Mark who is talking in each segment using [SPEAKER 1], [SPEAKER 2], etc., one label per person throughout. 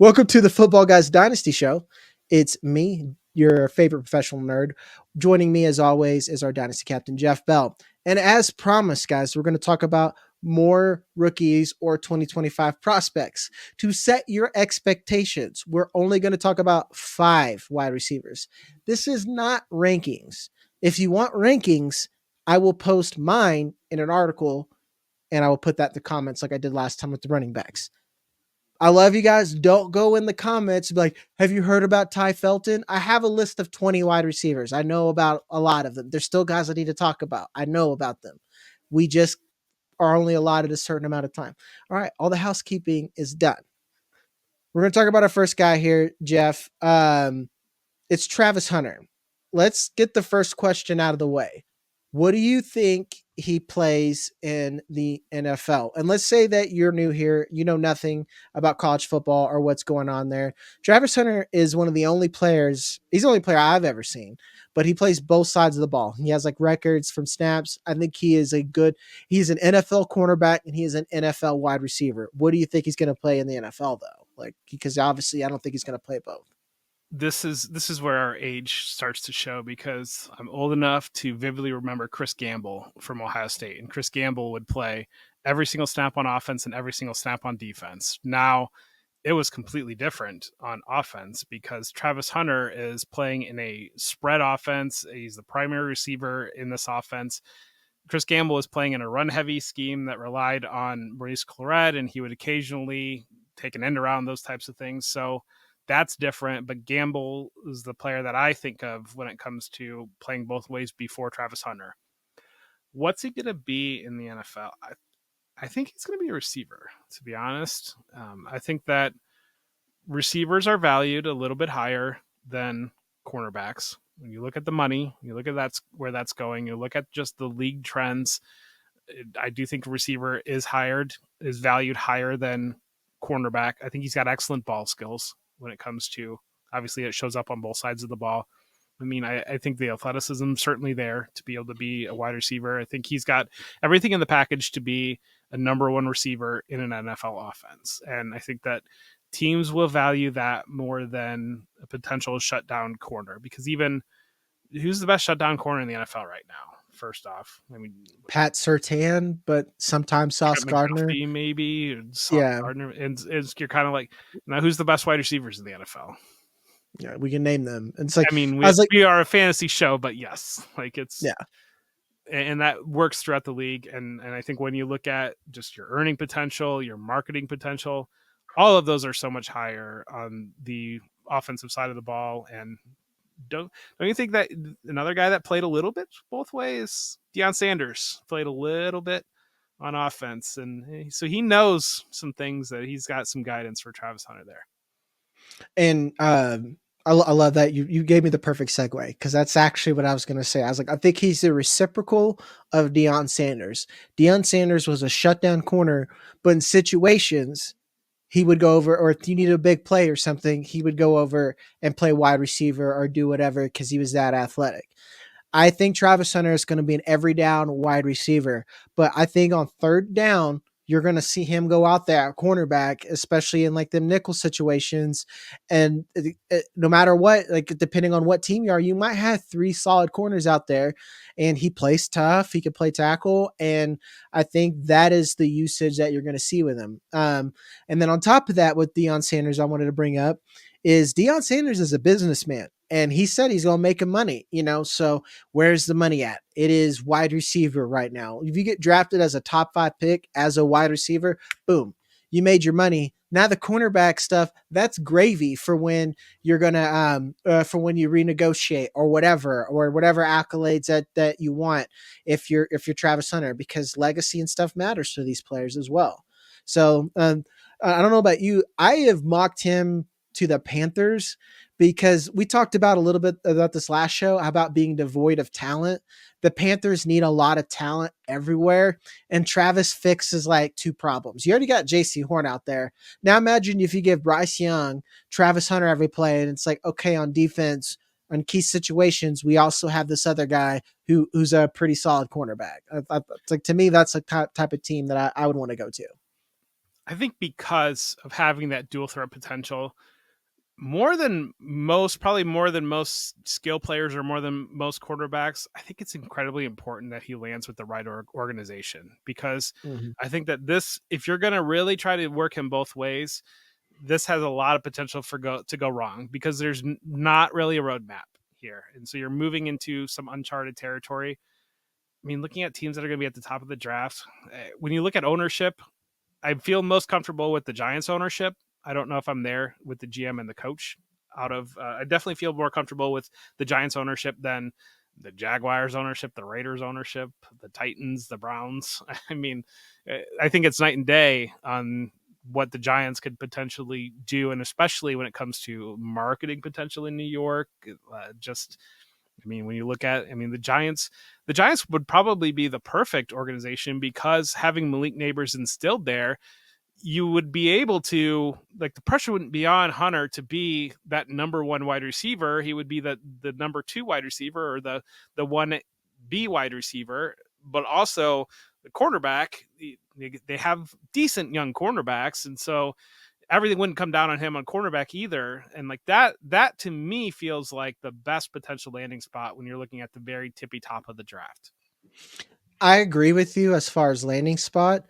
[SPEAKER 1] Welcome to the Football Guys Dynasty Show. It's me, your favorite professional nerd. Joining me, as always, is our Dynasty captain, Jeff Bell. And as promised, guys, we're going to talk about more rookies or 2025 prospects. To set your expectations, we're only going to talk about 5 wide receivers. This is not rankings. If you want rankings, I will post mine in an article and I will put that in the comments like I did last time with the running backs. I love you guys. Don't go in the comments and be like, have you heard about Ty Felton? I have a list of 20 wide receivers. I know about a lot of them. There's still guys I need to talk about. I know about them. We just are only allotted a certain amount of time. All right. All the housekeeping is done. We're going to talk about our first guy here, Jeff. It's Travis Hunter. Let's get the first question out of the way. What do you think he plays in the NFL? And let's say that you're new here, you know nothing about college football or what's going on there. Travis Hunter is one of the only players, he's the only player I've ever seen, but he plays both sides of the ball. He has like records from snaps. I think he's an NFL cornerback and he is an NFL wide receiver. What do you think he's going to play in the NFL though? Like, because obviously I don't think he's going to play both.
[SPEAKER 2] This is where our age starts to show, because I'm old enough to vividly remember Chris Gamble from Ohio State, and Chris Gamble would play every single snap on offense and every single snap on defense. Now, it was completely different on offense because Travis Hunter is playing in a spread offense. He's the primary receiver in this offense. Chris Gamble is playing in a run-heavy scheme that relied on Maurice Clarett, and he would occasionally take an end around, those types of things. So that's different, but Gamble is the player that I think of when it comes to playing both ways before Travis Hunter. What's he going to be in the NFL? I think he's going to be a receiver, to be honest. I think that receivers are valued a little bit higher than cornerbacks. When you look at the money, you look at that's where that's going, you look at just the league trends. I do think receiver is valued higher than cornerback. I think he's got excellent ball skills when it comes to, obviously it shows up on both sides of the ball. I mean, I think the athleticism certainly there to be able to be a wide receiver. I think he's got everything in the package to be a number one receiver in an NFL offense. And I think that teams will value that more than a potential shutdown corner, because even who's the best shutdown corner in the NFL right now? First off, I mean,
[SPEAKER 1] Pat Surtain, but sometimes Sauce Gardner,
[SPEAKER 2] maybe
[SPEAKER 1] yeah.
[SPEAKER 2] Gardner, and you're kind of like, now who's the best wide receivers in the NFL?
[SPEAKER 1] Yeah, we can name them. And it's like,
[SPEAKER 2] I mean,
[SPEAKER 1] we
[SPEAKER 2] we are a fantasy show, but yes, like it's,
[SPEAKER 1] yeah,
[SPEAKER 2] and that works throughout the league. And I think when you look at just your earning potential, your marketing potential, all of those are so much higher on the offensive side of the ball. And don't you think that another guy that played a little bit both ways, Deion Sanders, played a little bit on offense, and so he knows some things, that he's got some guidance for Travis Hunter there.
[SPEAKER 1] And I love that you gave me the perfect segue, because that's actually what I was going to say. I was like, I think he's the reciprocal of Deion Sanders. Deion Sanders was a shutdown corner, but in situations he would go over, or if you need a big play or something, he would go over and play wide receiver or do whatever because he was that athletic. I think Travis Hunter is going to be an every down wide receiver, but I think on third down, you're going to see him go out there at cornerback, especially in like the nickel situations. And no matter what, like depending on what team you are, you might have 3 solid corners out there, and he plays tough. He can play tackle. And I think that is the usage that you're going to see with him. And then on top of that, with Deion Sanders, I wanted to bring up is Deion Sanders is a businessman. And he said he's going to make him money, so where's the money at? It is wide receiver right now. If you get drafted as a top 5 pick as a wide receiver, boom, you made your money. Now the cornerback stuff, that's gravy for when you're going to, for when you renegotiate or whatever accolades that you want. If you're Travis Hunter, because legacy and stuff matters to these players as well. So I don't know about you. I have mocked him to the Panthers, because we talked about a little bit about this last show about being devoid of talent. The Panthers need a lot of talent everywhere, and Travis fixes like 2 problems. You already got JC Horn out there. Now imagine if you give Bryce Young, Travis Hunter every play, and it's like, okay, on defense, on key situations, we also have this other guy who's a pretty solid cornerback. It's like, to me, that's a type of team that I would want to go to.
[SPEAKER 2] I think because of having that dual threat potential, more than most, probably more than most skill players or more than most quarterbacks, I think it's incredibly important that he lands with the right organization, because
[SPEAKER 1] Mhm.
[SPEAKER 2] I think that this, if you're going to really try to work him both ways, this has a lot of potential to go wrong, because there's not really a roadmap here. And so you're moving into some uncharted territory. I mean, looking at teams that are going to be at the top of the draft, when you look at ownership, I feel most comfortable with the Giants ownership. I don't know if I'm there with the GM and the coach. I definitely feel more comfortable with the Giants ownership than the Jaguars ownership, the Raiders ownership, the Titans, the Browns. I mean, I think it's night and day on what the Giants could potentially do, and especially when it comes to marketing potential in New York. Just, I mean, when you look at, I mean, the Giants would probably be the perfect organization, because having Malik Neighbors instilled there, you would be able to, like, the pressure wouldn't be on Hunter to be that number one wide receiver. He would be the number two wide receiver, or the one B wide receiver, but also the cornerback. They have decent young cornerbacks, and so everything wouldn't come down on him on cornerback either. And like that to me feels like the best potential landing spot when you're looking at the very tippy top of the draft.
[SPEAKER 1] I agree with you as far as landing spot,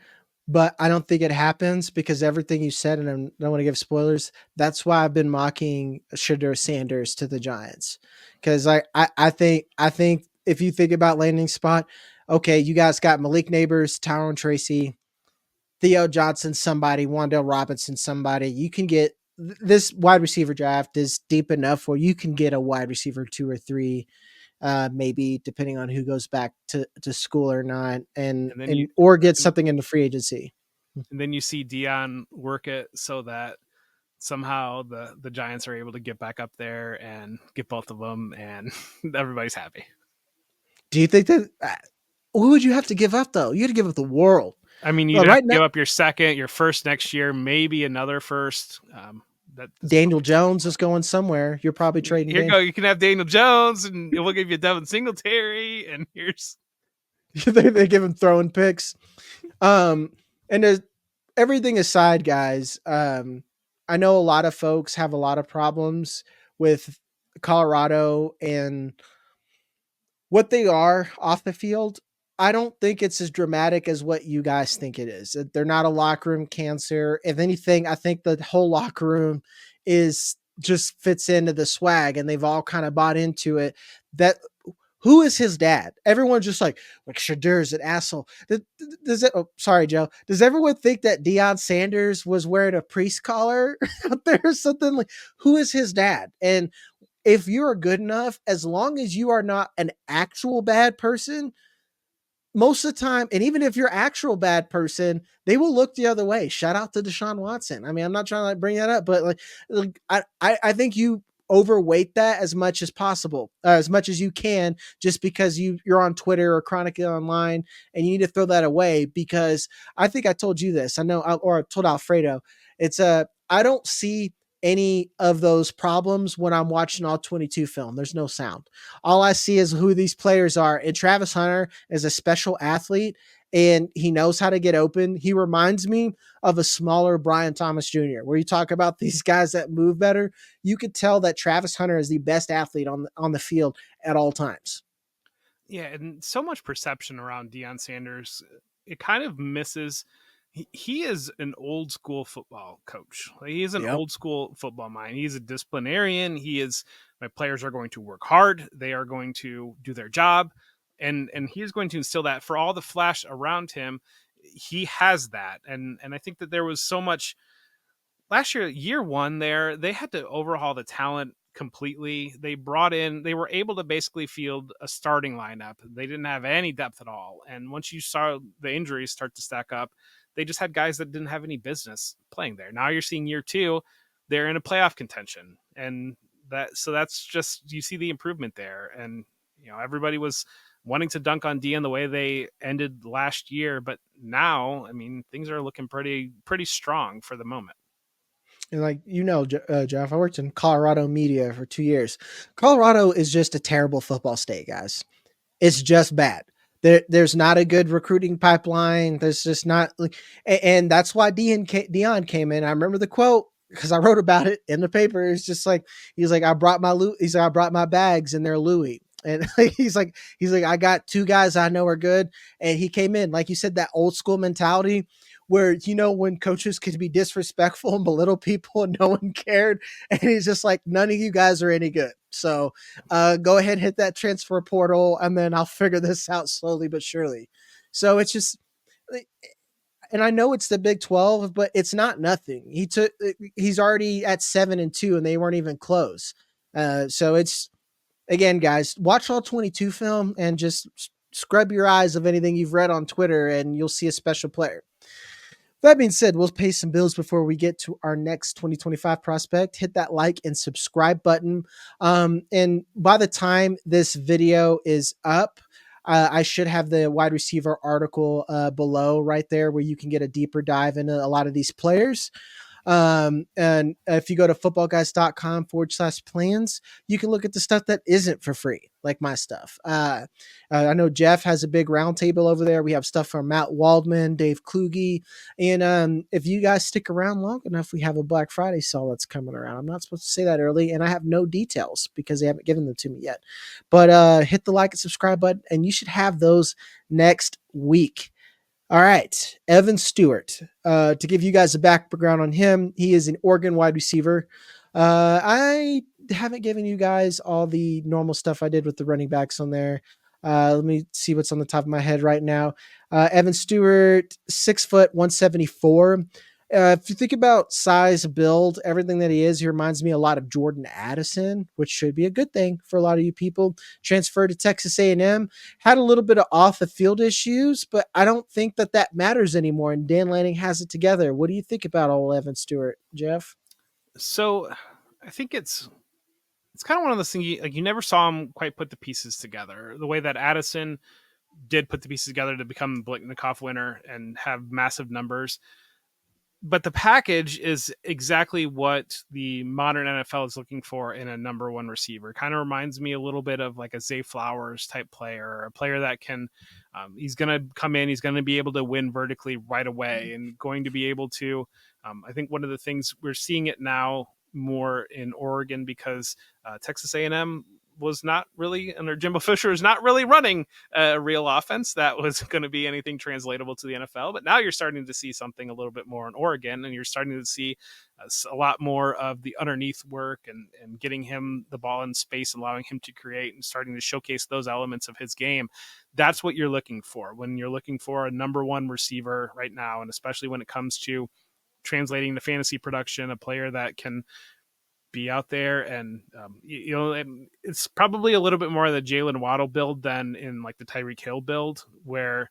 [SPEAKER 1] but I don't think it happens because everything you said, and I don't want to give spoilers. That's why I've been mocking Shadur Sanders to the Giants, because I think if you think about landing spot, okay, you guys got Malik Neighbors, Tyrone Tracy, Theo Johnson, somebody, Wandale Robinson, somebody. You can get this wide receiver draft is deep enough where you can get a wide receiver 2 or 3, maybe depending on who goes back to school or not, and
[SPEAKER 2] And then you
[SPEAKER 1] and or get
[SPEAKER 2] and,
[SPEAKER 1] something in the free agency.
[SPEAKER 2] and then you see Dion work it so that somehow the Giants are able to get back up there and get both of them, and everybody's happy.
[SPEAKER 1] Do you think that who would you have to give up though? You had to give up the world.
[SPEAKER 2] I mean, you'd
[SPEAKER 1] Well,
[SPEAKER 2] have
[SPEAKER 1] right
[SPEAKER 2] to
[SPEAKER 1] now,
[SPEAKER 2] give up your second, your first next year, maybe another first. That's
[SPEAKER 1] Daniel Jones is going somewhere. You're probably trading
[SPEAKER 2] here you
[SPEAKER 1] Dan.
[SPEAKER 2] go. You can have Daniel Jones, and we'll give you Devin Singletary, and here's
[SPEAKER 1] they give him throwing picks. Um, and there's everything aside, guys. I know a lot of folks have a lot of problems with Colorado and what they are off the field. I don't think it's as dramatic as what you guys think it is. They're not a locker room cancer. If anything, I think the whole locker room is just fits into the swag, and they've all kind of bought into it. That who is his dad? Everyone's just like Shadur's an asshole. Does it? Oh, sorry, Joe. Does everyone think that Deion Sanders was wearing a priest collar out there or something? Like, who is his dad? And if you're good enough, as long as you are not an actual bad person, most of the time, and even if you're actual bad person, they will look the other way. Shout out to Deshaun Watson. I mean, I'm not trying to like bring that up, but I think you overweight that as much as possible, as much as you can, just because you're on Twitter or chronically online, and you need to throw that away. Because I think I told you this. I know, or I told Alfredo. It's a I don't see any of those problems when I'm watching all 22 film. There's no sound. All I see is who these players are. And Travis Hunter is a special athlete, and he knows how to get open. He reminds me of a smaller Brian Thomas Jr., where you talk about these guys that move better. You could tell that Travis Hunter is the best athlete on the field at all times.
[SPEAKER 2] yeah, and so much perception around Deion Sanders. It kind of misses. He is an old school football coach. Like, he is an
[SPEAKER 1] Yep.
[SPEAKER 2] old school football mind. He's a disciplinarian. He is, my players are going to work hard. They are going to do their job, and he is going to instill that. For all the flash around him, he has that. And I think that there was so much last year one there, they had to overhaul the talent completely. They were able to basically field a starting lineup. They didn't have any depth at all. And once you saw the injuries start to stack up, they just had guys that didn't have any business playing there. Now you're seeing year two, they're in a playoff contention. And that's just, you see the improvement there. And everybody was wanting to dunk on Dion the way they ended last year, but now, I mean, things are looking pretty strong for the moment.
[SPEAKER 1] And like Jeff, I worked in Colorado media for 2 years. Colorado is just a terrible football state, guys. It's just bad. There's not a good recruiting pipeline. There's just not, and that's why Dion came in. I remember the quote because I wrote about it in the paper. It's just like he's like, I brought my he's like, I brought my bags and they're Louis. And he's like, I got two guys I know are good. And he came in, like you said, that old school mentality where, when coaches could be disrespectful and belittle people and no one cared. And he's just like, none of you guys are any good. So go ahead and hit that transfer portal, and then I'll figure this out slowly but surely. So it's just, and I know it's the Big 12, but it's not nothing. He's already at 7-2, and they weren't even close. So it's, again, guys, watch all 22 film and just scrub your eyes of anything you've read on Twitter, and you'll see a special player. That being said, we'll pay some bills before we get to our next 2025 prospect. Hit that like and subscribe button. And by the time this video is up, I should have the wide receiver article below right there where you can get a deeper dive into a lot of these players. And if you go to footballguys.com/plans, you can look at the stuff that isn't for free, like my stuff. I know Jeff has a big roundtable over there. We have stuff from Matt Waldman, Dave Kluge. And if you guys stick around long enough, we have a Black Friday sale that's coming around. I'm not supposed to say that early, and I have no details because they haven't given them to me yet. But hit the like and subscribe button, and you should have those next week. All right, Evan Stewart. To give you guys a background on him, he is an Oregon wide receiver. I haven't given you guys all the normal stuff I did with the running backs on there. Let me see what's on the top of my head right now. Evan Stewart, 6', 174. If you think about size, build, everything that he is, he reminds me a lot of Jordan Addison, which should be a good thing for a lot of you people. Transferred to Texas A&M, had a little bit of off the field issues, but I don't think that matters anymore. And Dan Lanning has it together. What do you think about old Evan Stewart, Jeff?
[SPEAKER 2] So I think it's kind of one of those things you never saw him quite put the pieces together the way that Addison did put the pieces together to become the Blitnikoff winner and have massive numbers. But the package is exactly what the modern NFL is looking for in a number one receiver. Kind of reminds me a little bit of like a Zay Flowers type player, a player that can, he's going to come in, he's going to be able to win vertically right away and going to be able to, I think one of the things we're seeing it now more in Oregon because Texas A&M was not really under Jimbo Fisher is not really running a real offense that was going to be anything translatable to the NFL. But now you're starting to see something a little bit more in Oregon, and you're starting to see a lot more of the underneath work and getting him the ball in space, allowing him to create and starting to showcase those elements of his game. That's what you're looking for when you're looking for a number one receiver right now. And especially when it comes to translating to fantasy production, a player that can be out there and it's probably a little bit more of the Jalen Waddle build than in like the Tyreek Hill build where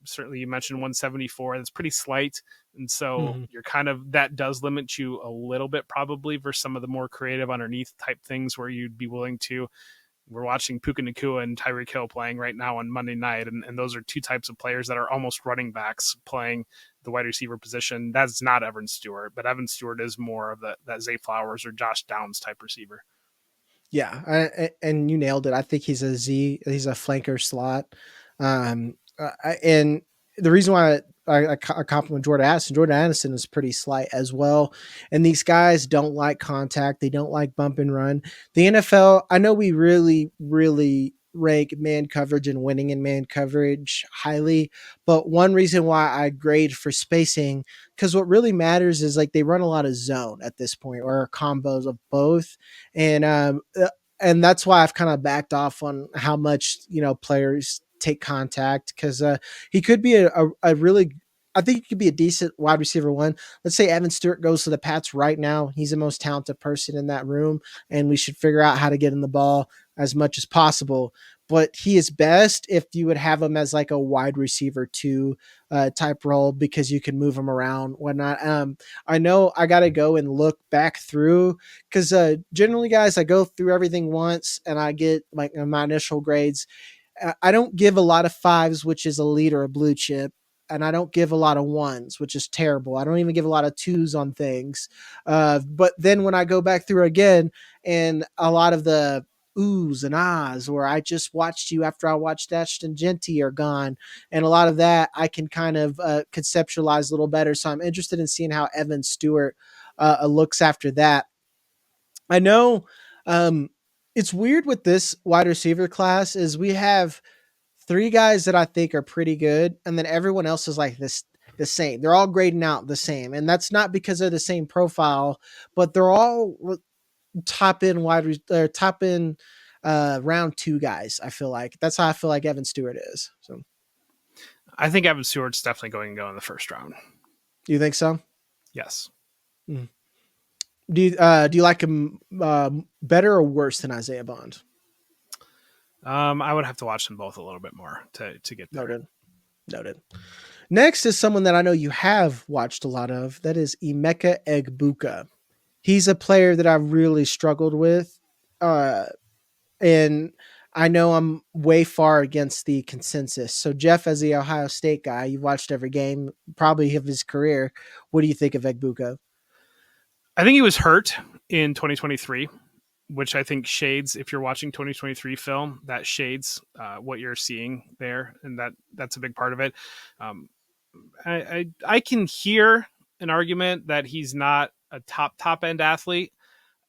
[SPEAKER 2] certainly you mentioned 174 that's pretty slight, and so you're kind of that does limit you a little bit probably versus some of the more creative underneath type things where you'd be willing to. We're watching Puka Nacua and Tyreek Hill playing right now on Monday night, and those are two types of players that are almost running backs playing the wide receiver position. That's not Evan Stewart, but Evan Stewart is more of that Zay Flowers or Josh Downs type receiver.
[SPEAKER 1] Yeah, and you nailed it. I think he's a Z. He's a flanker slot. And the reason why I compliment Jordan Addison is pretty slight as well. And these guys don't like contact. They don't like bump and run. The NFL, I know we really, really rank man coverage and winning in man coverage highly. But one reason why I grade for spacing, because what really matters is like they run a lot of zone at this point or combos of both. And that's why I've kind of backed off on how much players take contact because he could be a really. I think he could be a decent wide receiver one. Let's say Evan Stewart goes to the Pats right now. He's the most talented person in that room, and we should figure out how to get him the ball as much as possible. But he is best if you would have him as like a wide receiver two type role because you can move him around, whatnot. I know I got to go and look back through because generally, guys, I go through everything once and I get like my initial grades. I don't give a lot of fives, which is elite or a blue chip. And I don't give a lot of ones, which is terrible. I don't even give a lot of twos on things. But then when I go back through again and a lot of the oohs and ahs, or I just watched you after I watched Ashton Genty are gone. And a lot of that I can kind of conceptualize a little better. So I'm interested in seeing how Evan Stewart looks after that. I know um, it's weird with this wide receiver class is we have three guys that I think are pretty good, and then everyone else is like this the same. They're all grading out the same, and that's not because they're the same profile, but they're all top in top in round two guys. I feel like that's how I feel like Evan Stewart is. So
[SPEAKER 2] I think Evan Stewart's definitely going to go in the first round.
[SPEAKER 1] you think so?
[SPEAKER 2] Yes.
[SPEAKER 1] Mm. Do you like him better or worse than Isaiah Bond?
[SPEAKER 2] I would have to watch them both a little bit more to get there.
[SPEAKER 1] Noted. Noted. Next is someone that I know you have watched a lot of. That is Emeka Egbuka. He's a player that I really struggled with. Uh, and I know I'm way far against the consensus. So, Jeff, as the Ohio State guy, you've watched every game probably of his career. What do you think of Egbuka?
[SPEAKER 2] I think he was hurt in 2023, which I think shades, if you're watching 2023 film, that shades what you're seeing there, and that's a big part of it. Um, I can hear an argument that he's not a top end athlete.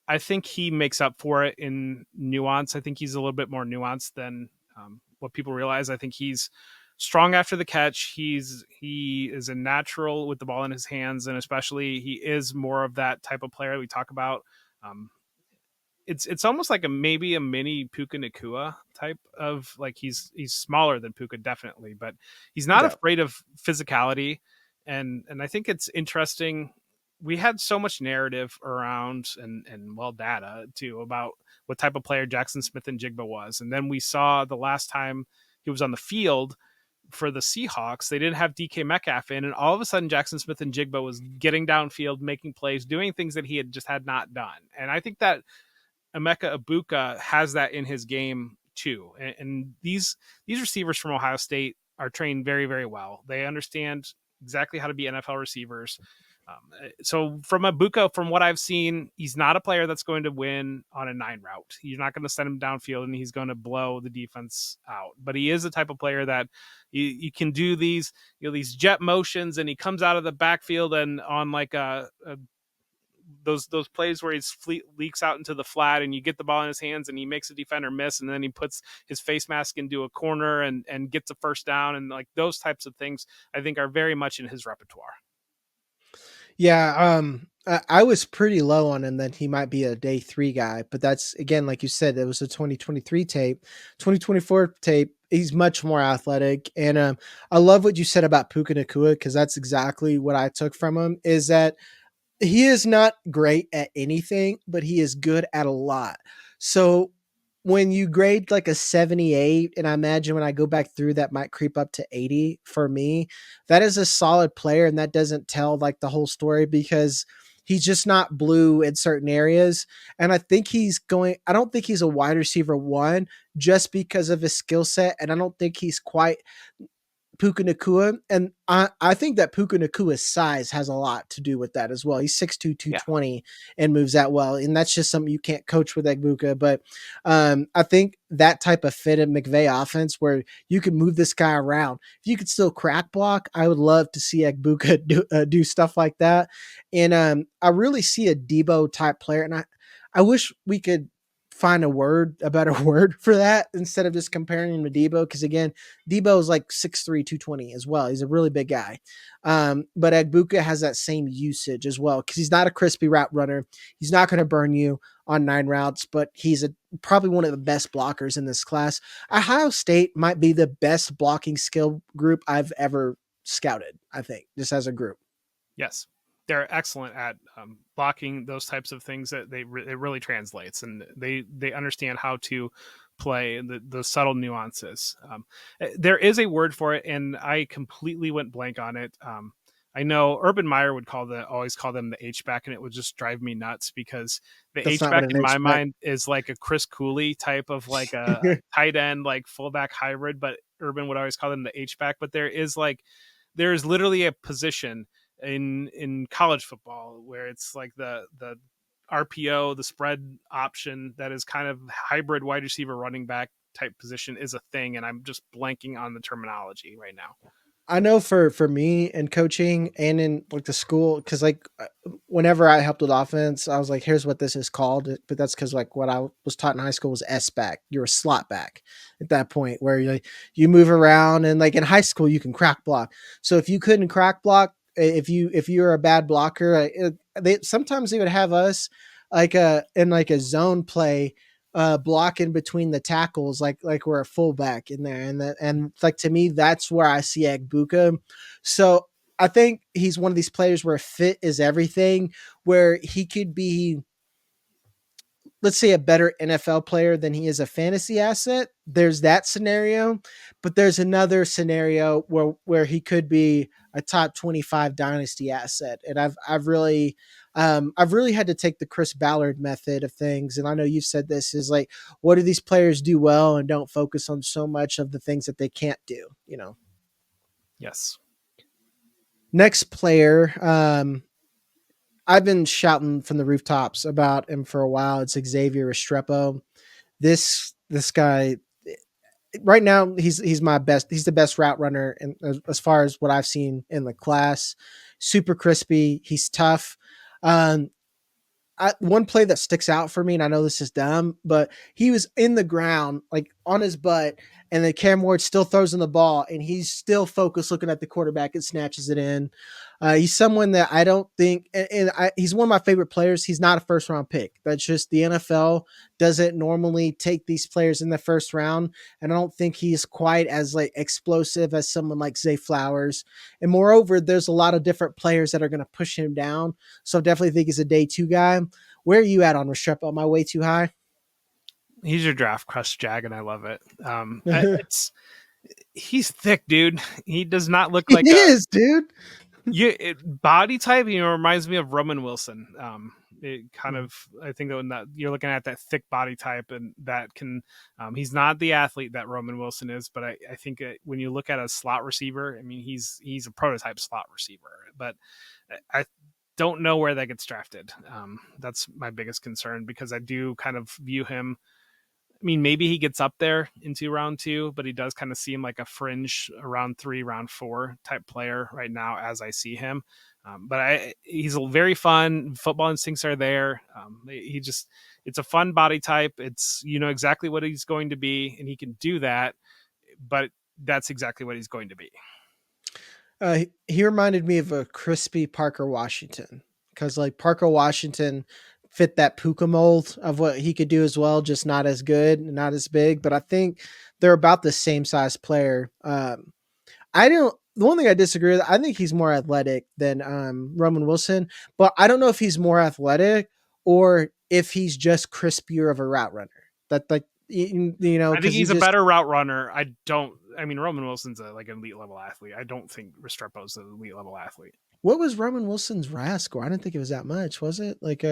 [SPEAKER 2] I think he makes up for it in nuance. I think he's a little bit more nuanced than what people realize. I think he's strong after the catch. He is a natural with the ball in his hands, and especially he is more of that type of player we talk about. Um, it's almost like maybe a mini Puka Nakua type of, like, he's smaller than Puka definitely, but he's not
[SPEAKER 1] Yeah.
[SPEAKER 2] afraid of physicality, and I think it's interesting. We had so much narrative around and well data too about what type of player Jackson Smith-Njigba was, and then we saw the last time he was on the field for the Seahawks, they didn't have DK Metcalf in, and all of a sudden Jackson Smith-Njigba was getting downfield, making plays, doing things that he had not done, and I think that Emeka Egbuka has that in his game too. And these receivers from Ohio State are trained very, very well. They understand exactly how to be NFL receivers. So from Egbuka, from what I've seen, he's not a player that's going to win on a 9 route. You're not going to send him downfield and he's going to blow the defense out. But he is the type of player that you can do these, these jet motions, and he comes out of the backfield and on like a those plays where he's leaks out into the flat and you get the ball in his hands and he makes a defender miss, and then he puts his face mask into a corner and gets a first down, and like those types of things I think are very much in his repertoire.
[SPEAKER 1] Yeah, I was pretty low on him that he might be a day 3 guy, but that's again, like you said, it was a 2023 tape. 2024 tape, he's much more athletic, and I love what you said about Puka Nakua because that's exactly what I took from him. Is that he is not great at anything, but he is good at a lot. So when you grade like a 78, and I imagine when I go back through that might creep up to 80 for me, that is a solid player. And that doesn't tell like the whole story because he's just not blue in certain areas. And I don't think he's a wide receiver one just because of his skill set. And I don't think he's quite Puka Nakua, and I think that Puka Nakua's size has a lot to do with that as well. He's 6'2",
[SPEAKER 2] Yeah.
[SPEAKER 1] 220 and moves that well, and that's just something you can't coach with Egbuka. But I think that type of fit in McVay offense where you can move this guy around, if you could still crack block, I would love to see Egbuka do stuff like that. And I really see a Debo type player, and I wish we could find a better word for that instead of just comparing him to Debo. Because again, Debo is like 6'3", 220 as well. He's a really big guy. But Egbuka has that same usage as well because he's not a crispy route runner. He's not going to burn you on 9 routes, but he's probably one of the best blockers in this class. Ohio State might be the best blocking skill group I've ever scouted, I think, just as a group.
[SPEAKER 2] Yes, they're excellent at blocking those types of things. That it really translates, and they understand how to play the subtle nuances. There is a word for it, and I completely went blank on it. I know Urban Meyer would always call them the H back, and it would just drive me nuts because the
[SPEAKER 1] That's
[SPEAKER 2] H
[SPEAKER 1] not what
[SPEAKER 2] back
[SPEAKER 1] an
[SPEAKER 2] in my
[SPEAKER 1] H-back.
[SPEAKER 2] mind is like a Chris Cooley type of like a tight end, like fullback hybrid. But Urban would always call them the H back. But there's literally a position in college football where it's like the RPO, the spread option that is kind of hybrid wide receiver running back type position is a thing, and I'm just blanking on the terminology right now.
[SPEAKER 1] I know for me in coaching and in like the school, because like whenever I helped with offense, I was like, here's what this is called. But that's because like what I was taught in high school was S back. You're a slot back at that point where you move around, and like in high school you can crack block. So if you couldn't crack block, if you're a bad blocker, they sometimes they would have us like in like a zone play blocking between the tackles like we're a fullback in there, and like to me that's where I see Egbuka. So I think he's one of these players where fit is everything, where he could be, let's say, a better NFL player than he is a fantasy asset. There's that scenario, but there's another scenario where he could be a top 25 dynasty asset. And I've really had to take the Chris Ballard method of things. And I know you've said this is like, what do these players do well and don't focus on so much of the things that they can't do, you know?
[SPEAKER 2] Yes.
[SPEAKER 1] Next player, I've been shouting from the rooftops about him for a while. It's Xavier Restrepo. This guy right now he's my best. He's the best route runner, and as far as what I've seen in the class, super crispy. He's tough. Um, one play that sticks out for me, and I know this is dumb, but he was in the ground, like on his butt, and then Cam Ward still throws in the ball, and he's still focused looking at the quarterback and snatches it in. He's someone that I don't think, he's one of my favorite players. He's not a first round pick. That's just the NFL doesn't normally take these players in the first round, and I don't think he's quite as like explosive as someone like Zay Flowers. And moreover, there's a lot of different players that are going to push him down. So I definitely think he's a day two guy. Where are you at on Restrepo? Am I way too high?
[SPEAKER 2] He's your draft crush, Jag, and I love it. It's he's thick, dude. He does not look
[SPEAKER 1] He
[SPEAKER 2] like a
[SPEAKER 1] is, dude.
[SPEAKER 2] body type. Reminds me of Roman Wilson. It kind of, I think that when that you're looking at that thick body type, and that can, he's not the athlete that Roman Wilson is, but I think when you look at a slot receiver, I mean, he's a prototype slot receiver, but I don't know where that gets drafted. That's my biggest concern, because I do kind of view him. I mean, maybe he gets up there into round two, but he does kind of seem like a fringe round three, round four type player right now as I see him. But he's very fun. Football instincts are there. It's a fun body type. It's, exactly what he's going to be, and he can do that, but that's exactly what he's going to be.
[SPEAKER 1] He reminded me of a crispy Parker Washington, because like Parker Washington fit that Puka mold of what he could do as well, just not as good, not as big. But I think they're about the same size player. I don't. The one thing I disagree with, I think he's more athletic than Roman Wilson, but I don't know if he's more athletic or if he's just crispier of a route runner. That like
[SPEAKER 2] I think
[SPEAKER 1] because
[SPEAKER 2] he's a better route runner. I mean, Roman Wilson's like an elite level athlete. I don't think Restrepo's an elite level athlete.
[SPEAKER 1] What was Roman Wilson's RAS score? I didn't think it was that much. Was it like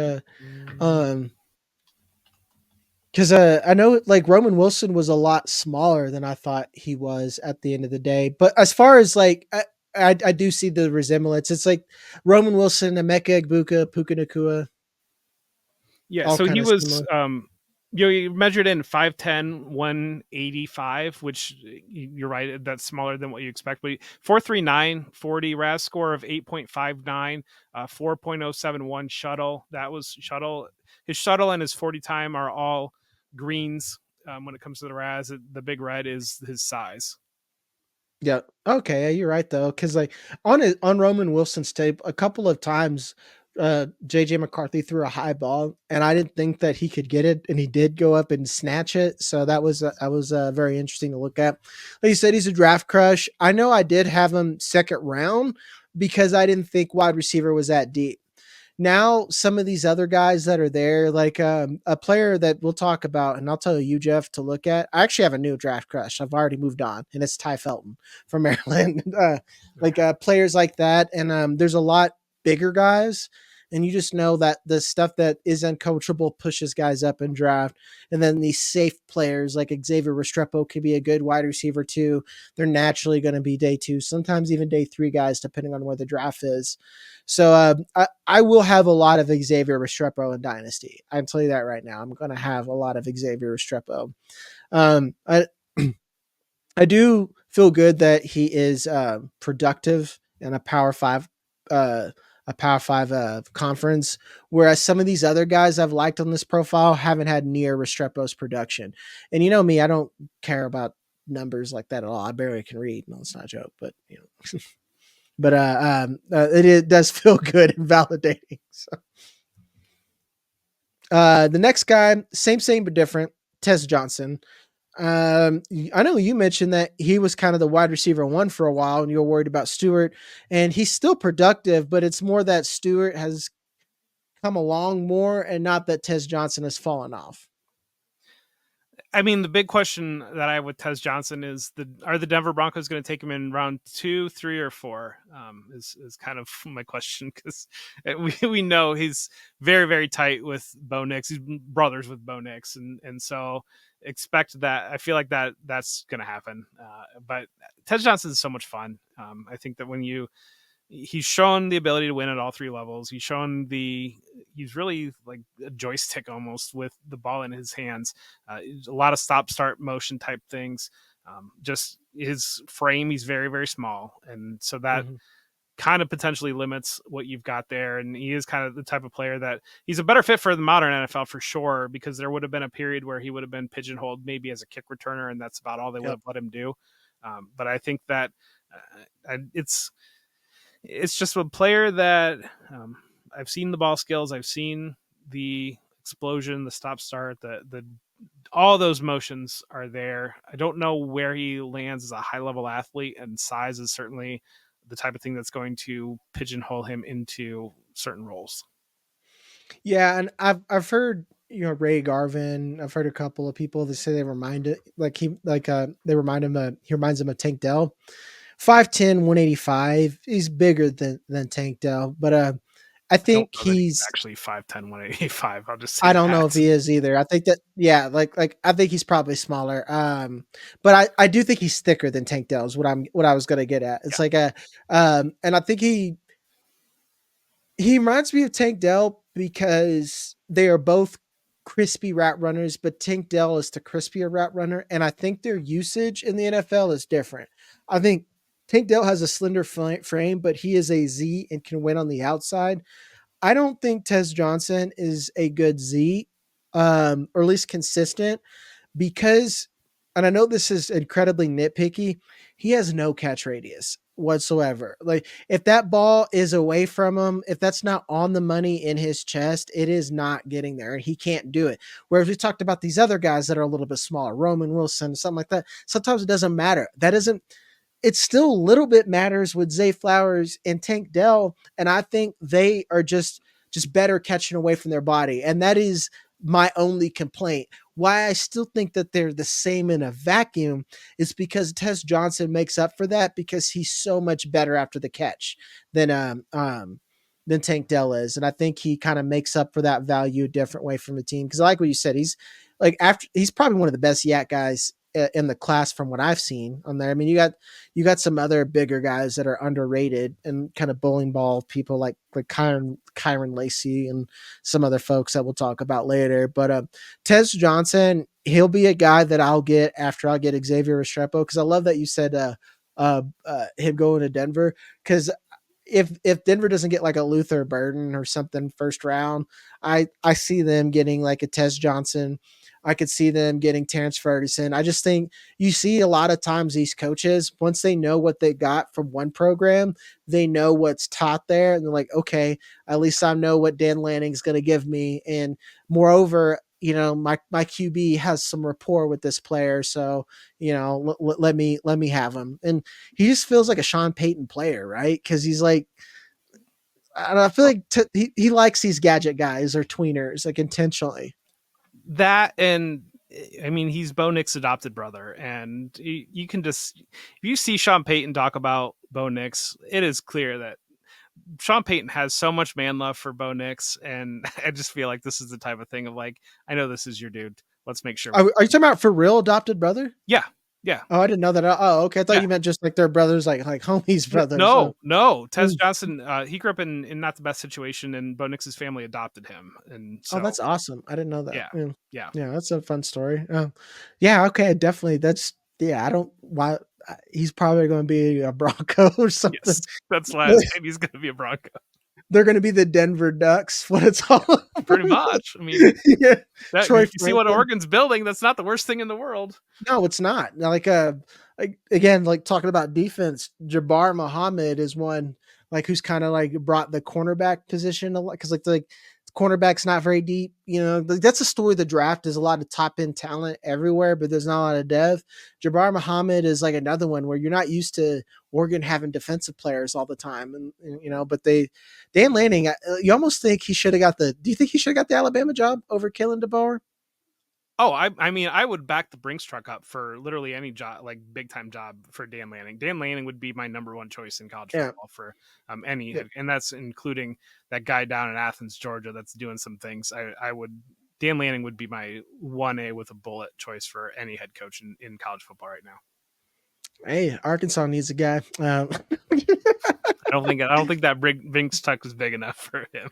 [SPEAKER 1] um because I know like Roman Wilson was a lot smaller than I thought he was at the end of the day. But as far as like I do see the resemblance. It's like Roman Wilson, Emeka Egbuka, Puka Nacua,
[SPEAKER 2] Yeah,
[SPEAKER 1] all
[SPEAKER 2] so
[SPEAKER 1] kind
[SPEAKER 2] he
[SPEAKER 1] of
[SPEAKER 2] was
[SPEAKER 1] similar.
[SPEAKER 2] he measured in 5'10", 185, which you're right, that's smaller than what you expect. But 4.39 40 RAS score of 8.59, 4.071 shuttle. That was shuttle. His shuttle and his 40 time are all greens. When it comes to the RAS, the big red is his size.
[SPEAKER 1] Yeah. Okay. Yeah, you're right though, because like on Roman Wilson's tape, a couple of times, JJ McCarthy threw a high ball, and I didn't think that he could get it, and he did go up and snatch it. So that was very interesting to look at. Like you said, he's a draft crush. I know I did have him second round because I didn't think wide receiver was that deep. Now some of these other guys that are there, like a player that we'll talk about, and I'll tell you, Jeff, to look at. I actually have a new draft crush. I've already moved on, and it's Ty Felton from Maryland. Like players like that, and there's a lot bigger guys and you just know that the stuff that is uncoachable pushes guys up in draft. And then these safe players like Xavier Restrepo could be a good wide receiver too. They're naturally going to be day 2, sometimes even day 3 guys, depending on where the draft is. So I will have a lot of Xavier Restrepo in Dynasty. I'll tell you that right now. I'm going to have a lot of Xavier Restrepo. I I do feel good that he is productive in uh, a Power Five conference, whereas some of these other guys I've liked on this profile haven't had near Restrepo's production. And you know me, I don't care about numbers like that at all. I barely can read. No, it's not a joke, but you know, but it does feel good and validating. So, the next guy, same but different, Tez Johnson. I know you mentioned that he was kind of the wide receiver 1 for a while, and you were worried about Stewart, and he's still productive, but it's more that Stewart has come along more, and not that Tez Johnson has fallen off.
[SPEAKER 2] I mean, the big question that I have with Tez Johnson is are the Denver Broncos going to take him in round 2, 3, or 4? Is kind of my question, because we know he's very, very tight with Bo Nix. He's brothers with Bo Nix, and so expect that. I feel like that's going to happen. But Tez Johnson is so much fun. I think that he's shown the ability to win at all 3 levels. He's really like a joystick almost with the ball in his hands. A lot of stop start motion type things. Just his frame, he's very, very small. And so that
[SPEAKER 1] Mm-hmm.
[SPEAKER 2] kind of potentially limits what you've got there. And he is kind of the type of player that he's a better fit for the modern NFL for sure, because there would have been a period where he would have been pigeonholed maybe as a kick returner, and that's about all they would
[SPEAKER 1] Yep.
[SPEAKER 2] have let him do. But I think that it's just a player that I've seen the ball skills, I've seen the explosion, the stop start, the all those motions are there. I don't know where he lands as a high level athlete, and size is certainly the type of thing that's going to pigeonhole him into certain roles.
[SPEAKER 1] Yeah, and I've heard, you know, Ray Garvin. I've heard a couple of people that say they remind it they remind him he reminds him of Tank Dell. 5'10", 185. He's bigger than Tank Dell, but I
[SPEAKER 2] I don't
[SPEAKER 1] think
[SPEAKER 2] know that he's
[SPEAKER 1] he's
[SPEAKER 2] actually 5'10", 185. I'll just say
[SPEAKER 1] I don't know if
[SPEAKER 2] that.
[SPEAKER 1] he is either. I think that yeah, I think he's probably smaller. But I do think he's thicker than Tank Dell is what I was gonna get at. It's
[SPEAKER 2] Yeah.
[SPEAKER 1] like a and I think he reminds me of Tank Dell because they are both crispy route runners, but Tank Dell is the crispier route runner, and I think their usage in the NFL is different. I think Tank Dell has a slender frame, but he is a Z and can win on the outside. I don't think Tez Johnson is a good Z, or at least consistent, because, and I know this is incredibly nitpicky, he has no catch radius whatsoever. Like, if that ball is away from him, if that's not on the money in his chest, it is not getting there, and he can't do it. Whereas we talked about these other guys that are a little bit smaller, Roman Wilson, something like that. Sometimes it doesn't matter. That isn't it still a little bit matters with Zay Flowers and Tank Dell, and I think they are just better catching away from their body, and that is my only complaint. Why I still think that they're the same in a vacuum is because Tez Johnson makes up for that because he's so much better after the catch than than Tank Dell is, and I think he kind of makes up for that value a different way from the team. Because I like what you said, he's probably one of the best yak guys in the class from what I've seen on there. I mean, you got some other bigger guys that are underrated and kind of bowling ball people like Kyron Lacey and some other folks that we'll talk about later. But Tez Johnson, he'll be a guy that I'll get after I get Xavier Restrepo, because I love that you said him going to Denver, because if Denver doesn't get like a Luther Burden or something first round, I see them getting like a Tez Johnson. I could see them getting Terrence Ferguson. I just think you see a lot of times these coaches, once they know what they got from one program, they know what's taught there, and they're like, okay, at least I know what Dan Lanning's going to give me, and moreover, you know, my QB has some rapport with this player, so you know, let me have him. And he just feels like a Sean Payton player, right? Because he's like, I don't know, I feel like he likes these gadget guys or tweeners, like intentionally.
[SPEAKER 2] That, and I mean, he's Bo Nix's adopted brother, and you can just, if you see Sean Payton talk about Bo Nix, it is clear that Sean Payton has so much man love for Bo Nix, and I just feel like this is the type of thing of like, I know this is your dude. Let's make sure.
[SPEAKER 1] Are you talking about for real adopted brother?
[SPEAKER 2] Yeah, yeah,
[SPEAKER 1] Oh, I didn't know that. Oh, okay. I thought
[SPEAKER 2] yeah.
[SPEAKER 1] you meant just like their brothers, like homies brothers. Oh.
[SPEAKER 2] No. Tez
[SPEAKER 1] Mm.
[SPEAKER 2] Johnson, he grew up in not the best situation, and Bo Nix's family adopted him, and
[SPEAKER 1] Oh,
[SPEAKER 2] so
[SPEAKER 1] that's awesome. I didn't know that.
[SPEAKER 2] yeah,
[SPEAKER 1] Yeah,
[SPEAKER 2] yeah,
[SPEAKER 1] yeah, that's a fun story. Yeah, okay, definitely. That's yeah. I don't why he's probably going to be a Bronco or something.
[SPEAKER 2] yes. That's last name. He's going to be a Bronco,
[SPEAKER 1] They're going to be the Denver Ducks. What it's all
[SPEAKER 2] pretty much. I mean,
[SPEAKER 1] yeah.
[SPEAKER 2] that
[SPEAKER 1] Troy
[SPEAKER 2] you see what
[SPEAKER 1] Franklin.
[SPEAKER 2] Oregon's building. That's not the worst thing in the world.
[SPEAKER 1] No, it's not. Like again, like talking about defense, Jabbar Muhammad is one like who's kind of like brought the cornerback position a lot because like cornerback's not very deep. You know, like, that's a story of the draft. There's a lot of top end talent everywhere, but there's not a lot of depth. Jabbar Muhammad is like another one where you're not used to Oregon having defensive players all the time, and you know, but Dan Lanning, you almost think he should have got the. Do you think he should have got the Alabama job over Kalen DeBoer?
[SPEAKER 2] Oh, I mean, I would back the Brinks truck up for literally any job, like big time job for Dan Lanning. Dan Lanning would be my number one choice in college
[SPEAKER 1] Yeah.
[SPEAKER 2] football for any,
[SPEAKER 1] Yeah.
[SPEAKER 2] and that's including that guy down in Athens, Georgia, that's doing some things. I would Dan Lanning would be my 1A with a bullet choice for any head coach in college football right now.
[SPEAKER 1] Hey, Arkansas needs a guy.
[SPEAKER 2] I don't think that Brinks truck is big enough for him.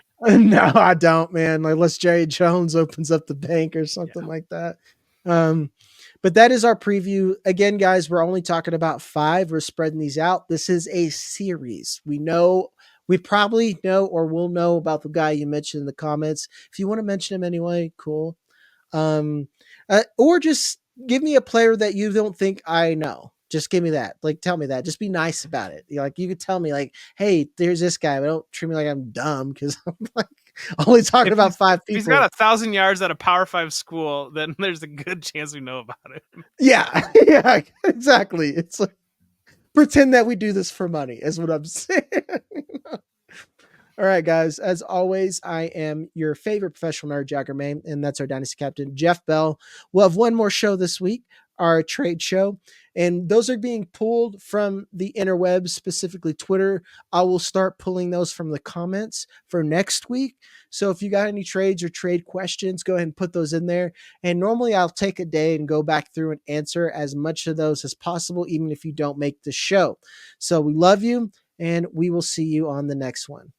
[SPEAKER 1] No, I don't, man. Like, unless Jerry Jones opens up the bank or something like that. But that is our preview. Again, guys, we're only talking about 5. We're spreading these out. This is a series. We probably know or will know about the guy you mentioned in the comments. If you want to mention him anyway, cool. Or just give me a player that you don't think I know. Just give me that. Like, tell me that. Just be nice about it. Like, you could tell me, like, hey, there's this guy, but don't treat me like I'm dumb because I'm like only talking about 5
[SPEAKER 2] If he's
[SPEAKER 1] people.
[SPEAKER 2] got 1,000 yards at a Power 5 school, then there's a good chance we know about it.
[SPEAKER 1] Yeah, yeah, exactly. It's like pretend that we do this for money, is what I'm saying. All right, guys. As always, I am your favorite professional nerd, Jagger May, and that's our Dynasty captain, Jeff Bell. We'll have one more show this week, our trade show, and those are being pulled from the interwebs, specifically Twitter. I will start pulling those from the comments for next week. So if you got any trades or trade questions, go ahead and put those in there. And normally I'll take a day and go back through and answer as much of those as possible, even if you don't make the show. So we love you, and we will see you on the next one.